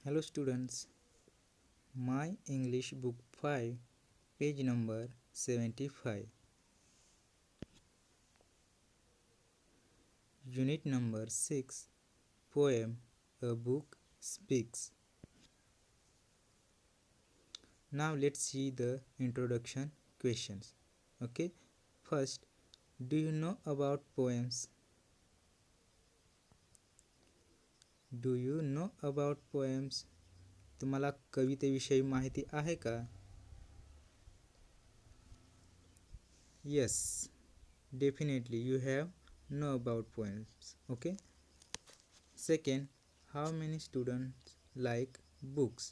Hello students, my English book 5, page number 75, unit number 6, poem, a book speaks. Now let's see the introduction questions. Okay, first, do you know about poems? Do you know about poems? तुम्हाला कवितेविषयी माहिती आहे का? Yes, definitely you have know about poems. Okay. Second, how many students like books?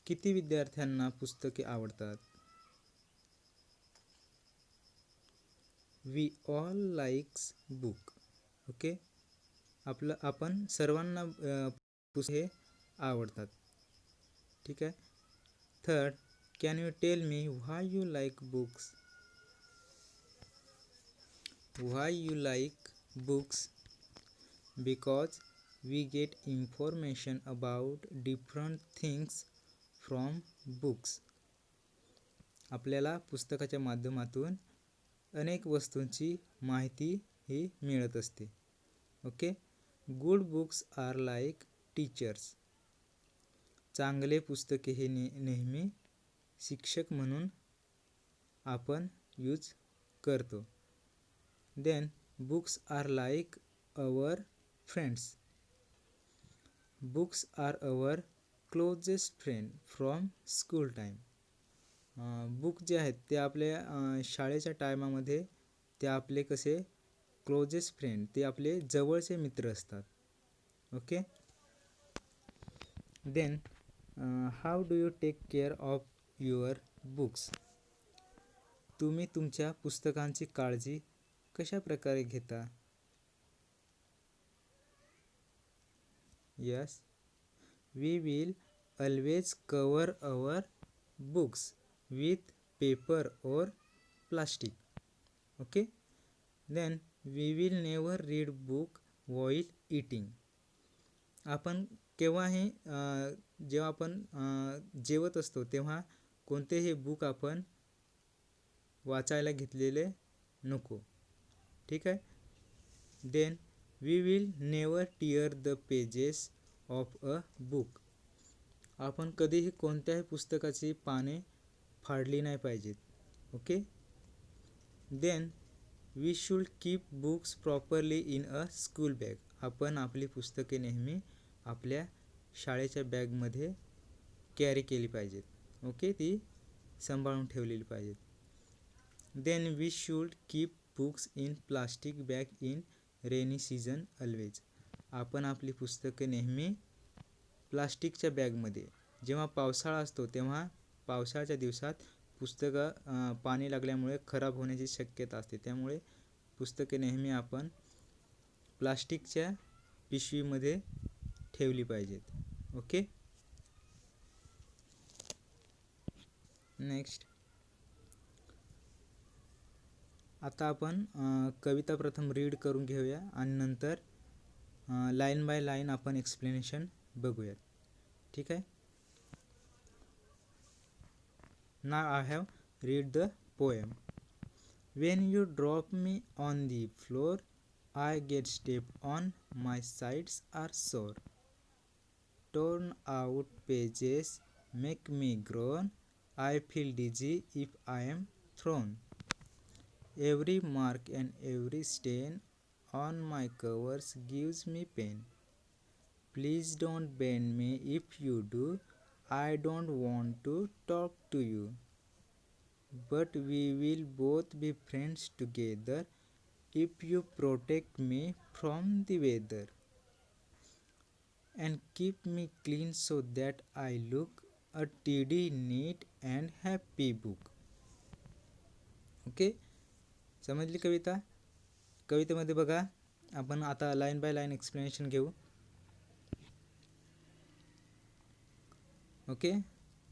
किती विद्यार्थ्यांना पुस्तके आवडतात? We all likes book. Okay, आपण सर्वांना पुस्तके आवडतात. ठीक आहे. Third, can you tell me why you like books? Why you like books? Because we get information about different things from books. आपल्याला पुस्तकाच्या माध्यमातून अनेक वस्तूंची माहिती ही मिळत असते. Okay, good books are like teachers. चांगले पुस्तके हे नेहमी शिक्षक म्हणून आपण यूज करतो. Then books are like our friends. Books are our closest friend from school time. Book जे आहेत ते आपल्या शाळेच्या टायमामध्ये ते आपले कसे क्लोजेस्ट फ्रेंड, ते आपले जवळचे मित्र असतात. Okay. Then how do you take care of your books? तुम्ही तुमच्या पुस्तकांची काळजी कशा प्रकारे घेता? Yes, we will always cover our books with paper और plastic. Okay. Then we will never read book while eating. आपण केव्हाही जेव्हा आपण जेवत असतो तेव्हा कोणतेही बुक आपण वाचायला घेतलेले नको. ठीक आहे. Then we will never tear the pages of a book. आपण कधीही कोणत्याही पुस्तकाची पाने फाडली नाही पाहिजेत. Okay. Then we should keep books properly in a school bag. आपण आपली पुस्तके नेहमी आपल्या शाळेच्या बॅगमध्ये कॅरी केली पाहिजेत. ओके, ती सांभाळून ठेवलेली पाहिजेत. Then we should keep books in plastic bag in rainy season always. आपण आपली पुस्तके नेहमी प्लास्टिकच्या बॅगमध्ये, जेव्हा पावसाळा असतो तेव्हा पावसाळ्याच्या दिवसात पुस्तकं पाणी लागल्यामुळे खराब होण्याची शक्यता असते. त्यामुळे पुस्तके नेहमी आपण प्लास्टिकच्या पिशवीमध्ये ठेवली पाहिजेत. ओके. नेक्स्ट, आता आपण कविता प्रथम रीड करून घेऊया आणि नंतर लाईन बाय लाईन आपण एक्सप्लेनेशन बघूयात. ठीक आहे. Now I have read the poem. When you drop me on the floor, I get stepped on, my sides are sore. Torn out pages make me groan, I feel dizzy if I am thrown. Every mark and every stain on my covers gives me pain. Please don't bend me if you do, I don't want to talk to you. But we will both be friends together if you protect me from the weather and keep me clean so that I look a tidy, neat and happy book. Okay, समजली कविता? कवितेमध्ये बघा, आपण आता line by line explanation घेऊ. Okay,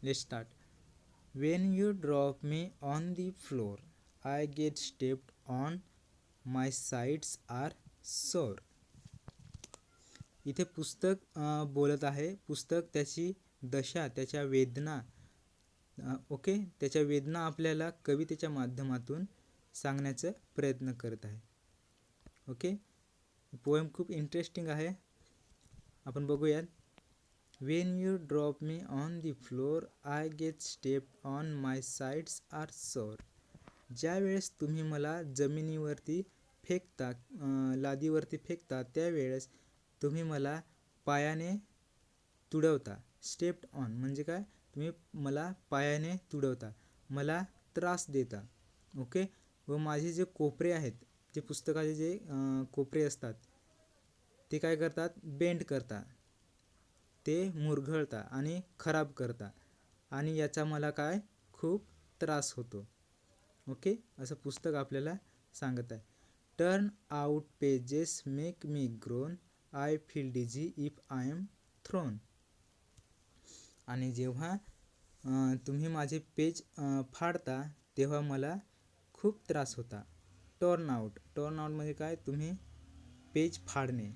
let's start. When you drop me on the floor, I get stepped on, my sides are sore. इथे पुस्तक बोलत आहे. पुस्तक त्याची दशा, त्याच्या वेदना, ओके, त्याच्या वेदना आपल्याला कवितेच्या माध्यमातून सांगण्याचा प्रयत्न करत आहे. ओके, पोएम खूप इंटरेस्टिंग आहे. आपण बघूयात. When you drop me on the floor, I get stepped on, my sides are sore. ज्या वेळेस तुम्ही मला जमिनीवरती फेकता, लादीवरती फेकता, त्यावेळेस तुम्ही मला पायाने तुडवता. स्टेप्ड ऑन म्हणजे काय, तुम्ही मला पायाने तुडवता, मला त्रास देता. ओके, व माझे जे कोपरे आहेत, जे पुस्तकाचे जे कोपरे असतात ते काय करतात, बेंड करता, ते मुरघळता आणि खराब करता, आणि याचा मला काय खूप त्रास होतो. ओके, असं पुस्तक आपल्याला सांगत आहे. Turn out pages make me groan, I feel dizzy if I am thrown. आणि जेव्हा तुम्ही माझे पेज फाडता तेव्हा मला खूप त्रास होता. टर्न आउट म्हणजे काय, तुम्ही पेज फाडणे.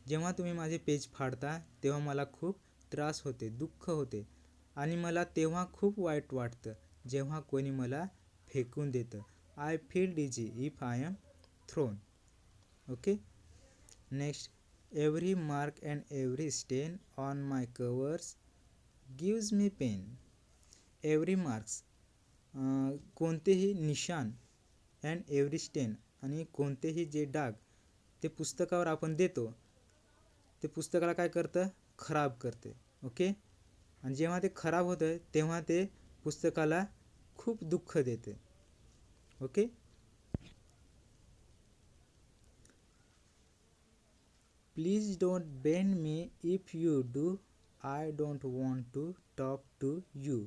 जेव्हा तुम्ही माझे पेज फाडता तेव्हा मला खूप त्रास होते, दुःख होते, आणि मला तेव्हा खूप वाईट वाटतं जेव्हा कोणी मला फेकून देतं. I feel dizzy if I am thrown. Okay, next. Every mark and every stain on my covers gives me pain. Every marks, कोणतेही निशाण, अँड एव्हरी स्टेन, आणि कोणतेही जे डाग ते पुस्तकावर आपण देतो ते पुस्तकाला काय करतं, खराब करते. ओके, आणि जेव्हा ते खराब होतं तेव्हा ते पुस्तकाला खूप दुःख देते. Okay, please don't bend me, if you do I don't want to talk to you.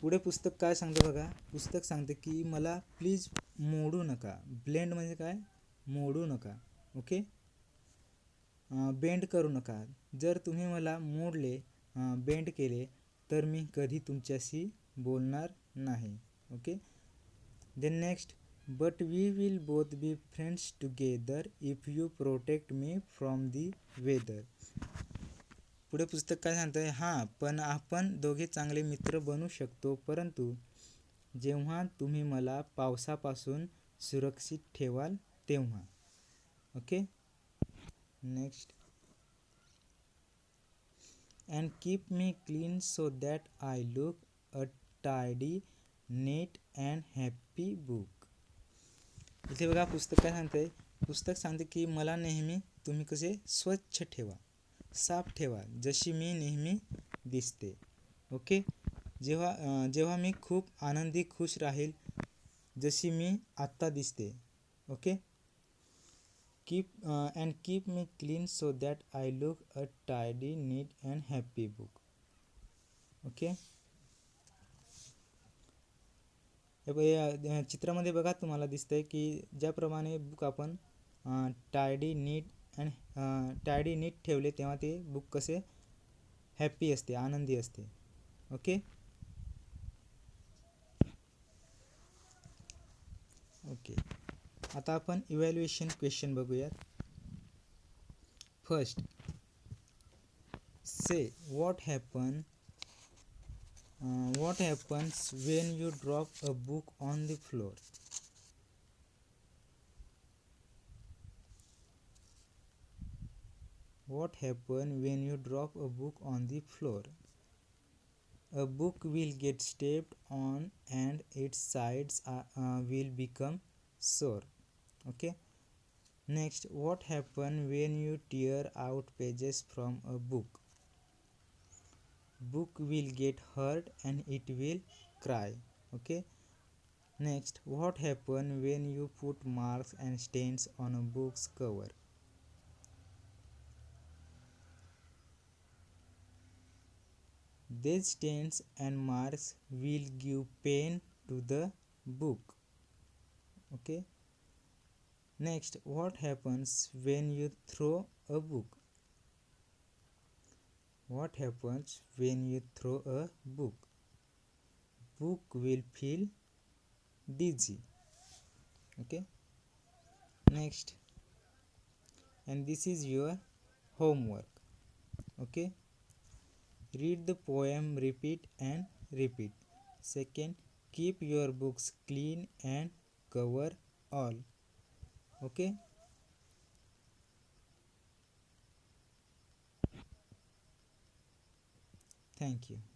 पुढे पुस्तक काय सांगतं बघा. पुस्तक सांगते की मला प्लीज मोडू नका. ब्लेंड म्हणजे काय, मोडू नका. ओके, बेंड करू नका. जर तुम्ही मला मोडले, बेंड केले, तर मी कधी तुमच्याशी बोलणार नाही. Okay, then next. But we will both be friends together if you protect me from the weather. पुढे पुस्तक काय सांगतंय, हां, पण आपण दोघे चांगले मित्र बनू शकतो, परंतु जेव्हा तुम्ही मला पावसापासून सुरक्षित ठेवाल तेव्हा. Okay, next. And keep me clean so that I look a tidy, neat and happy book. इथे बघा पुस्तक काय सांगतंय. पुस्तक सांगते की मला नेहमी तुम्ही कसे स्वच्छ ठेवा, साफ ठेवा, जशी मी नेहमी दिसते. ओके, जेव्हा मी खूप आनंदी खुश राहील, जशी मी आत्ता दिसते. Okay, keep me clean so that I look a tidy, neat and happy book. Okay, चित्रामध्ये बघा तुम्हाला दिसतंय की ज्याप्रमाणे बुक आपण टायडी नीट ठेवले तेव्हा ते बुक कसे हॅपी असते, आनंदी असते. ओके, ओके, आता आपण इव्हॅल्युएशन क्वेश्चन बघूयात. First, say what happens when you drop a book on the floor. What happens when you drop a book on the floor? A book will get stepped on and its sides will become sore. Okay, next, what happens when you tear out pages from a book? Book will get hurt and it will cry. Okay, next, what happens when you put marks and stains on a book's cover? These stains and marks will give pain to the book. Okay, next, what happens when you throw a book? What happens when you throw a book? Book will feel dizzy. Okay, next, and this is your homework. Okay, read the poem, repeat and repeat. Second, keep your books clean and cover all. Okay, thank you.